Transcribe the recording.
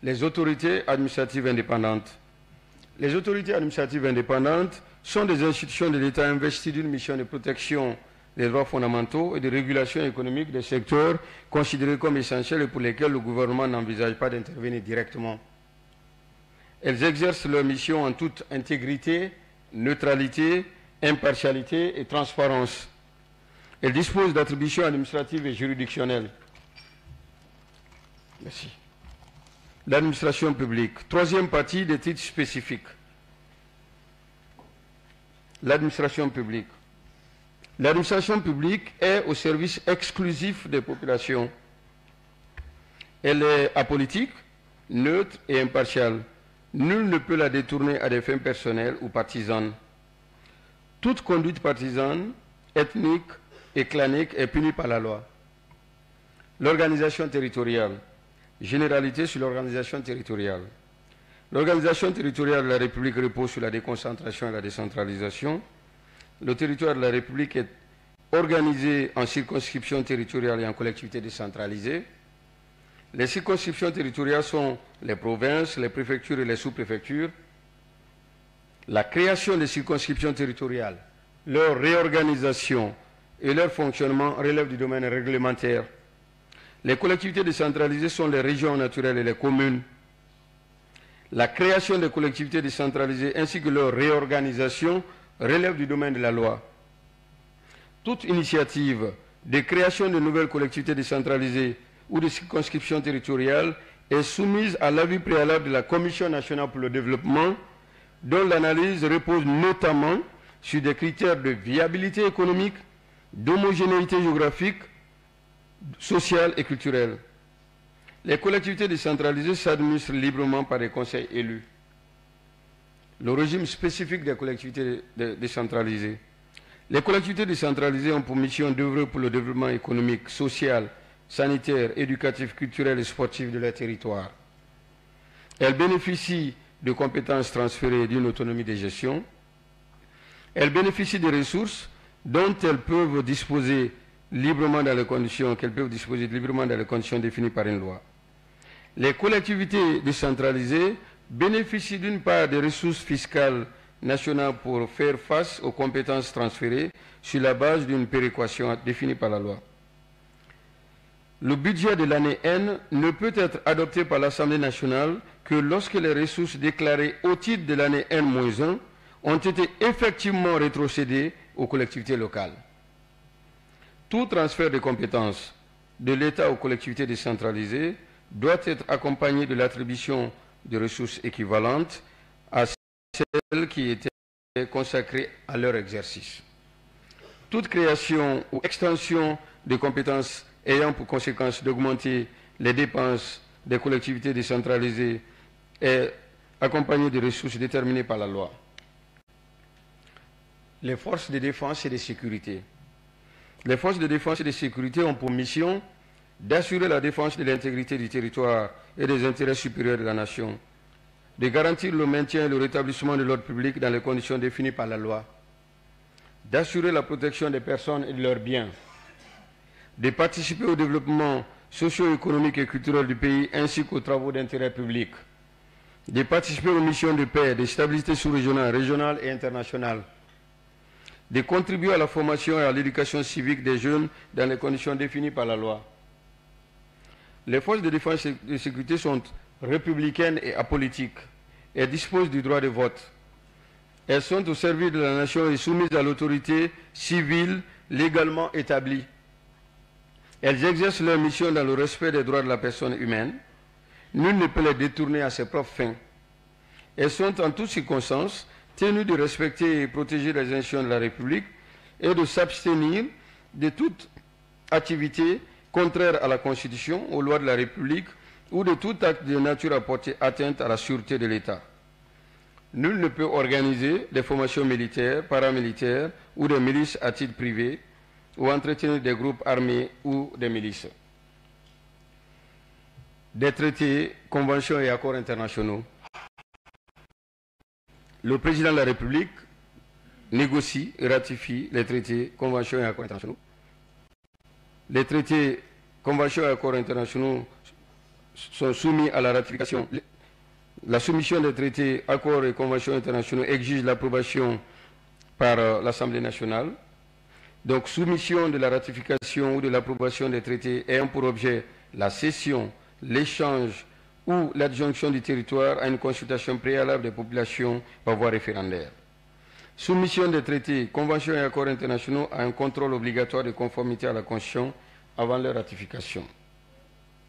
les autorités administratives indépendantes. Les autorités administratives indépendantes sont des institutions de l'État investies d'une mission de protection des droits fondamentaux et de régulation économique des secteurs considérés comme essentiels et pour lesquels le gouvernement n'envisage pas d'intervenir directement. Elles exercent leur mission en toute intégrité, neutralité, impartialité et transparence. Elles disposent d'attributions administratives et juridictionnelles. Merci. L'administration publique. Troisième partie des titres spécifiques. L'administration publique. L'administration publique est au service exclusif des populations. Elle est apolitique, neutre et impartiale. Nul ne peut la détourner à des fins personnelles ou partisanes. Toute conduite partisane, ethnique et clanique est punie par la loi. L'organisation territoriale. Généralité sur l'organisation territoriale. L'organisation territoriale de la République repose sur la déconcentration et la décentralisation. Le territoire de la République est organisé en circonscriptions territoriales et en collectivités décentralisées. Les circonscriptions territoriales sont les provinces, les préfectures et les sous-préfectures. La création des circonscriptions territoriales, leur réorganisation et leur fonctionnement relèvent du domaine réglementaire. Les collectivités décentralisées sont les régions naturelles et les communes. La création des collectivités décentralisées ainsi que leur réorganisation relève du domaine de la loi. Toute initiative de création de nouvelles collectivités décentralisées ou de circonscriptions territoriales est soumise à l'avis préalable de la Commission nationale pour le développement, dont l'analyse repose notamment sur des critères de viabilité économique, d'homogénéité géographique, sociale et culturelle. Les collectivités décentralisées s'administrent librement par des conseils élus. Le régime spécifique des collectivités décentralisées. Les collectivités décentralisées ont pour mission d'œuvrer pour le développement économique, social, sanitaire, éducatif, culturel et sportif de leur territoire. Elles bénéficient de compétences transférées et d'une autonomie de gestion. Elles bénéficient des ressources dont elles peuvent disposer librement dans les conditions définies par une loi. Les collectivités décentralisées bénéficient d'une part des ressources fiscales nationales pour faire face aux compétences transférées sur la base d'une péréquation définie par la loi. Le budget de l'année N ne peut être adopté par l'Assemblée nationale que lorsque les ressources déclarées au titre de l'année N-1 ont été effectivement rétrocédées aux collectivités locales. Tout transfert de compétences de l'État aux collectivités décentralisées doit être accompagné de l'attribution de ressources équivalentes à celles qui étaient consacrées à leur exercice. Toute création ou extension de compétences ayant pour conséquence d'augmenter les dépenses des collectivités décentralisées est accompagnée de ressources déterminées par la loi. Les forces de défense et de sécurité. Les forces de défense et de sécurité ont pour mission d'assurer la défense de l'intégrité du territoire et des intérêts supérieurs de la nation, de garantir le maintien et le rétablissement de l'ordre public dans les conditions définies par la loi, d'assurer la protection des personnes et de leurs biens, de participer au développement socio-économique et culturel du pays ainsi qu'aux travaux d'intérêt public, de participer aux missions de paix, de stabilité sous-régionale, régionale et internationale, de contribuer à la formation et à l'éducation civique des jeunes dans les conditions définies par la loi. Les forces de défense et de sécurité sont républicaines et apolitiques. Elles disposent du droit de vote. Elles sont au service de la nation et soumises à l'autorité civile légalement établie. Elles exercent leur mission dans le respect des droits de la personne humaine. Nul ne peut les détourner à ses propres fins. Elles sont en toutes circonstances tenues de respecter et protéger les institutions de la République et de s'abstenir de toute activité contraire à la Constitution, aux lois de la République ou de tout acte de nature à porter atteinte à la sûreté de l'État. Nul ne peut organiser des formations militaires, paramilitaires ou des milices à titre privé ou entretenir des groupes armés ou des milices. Des traités, conventions et accords internationaux. Le président de la République négocie et ratifie les traités, conventions et accords internationaux. Les traités, conventions et accords internationaux sont soumis à la ratification. La soumission des traités, accords et conventions internationaux exige l'approbation par l'Assemblée nationale. Donc, soumission de la ratification ou de l'approbation des traités ayant pour objet la cession, l'échange ou l'adjonction du territoire à une consultation préalable des populations par voie référendaire. Soumission des traités, conventions et accords internationaux à un contrôle obligatoire de conformité à la Constitution avant leur ratification.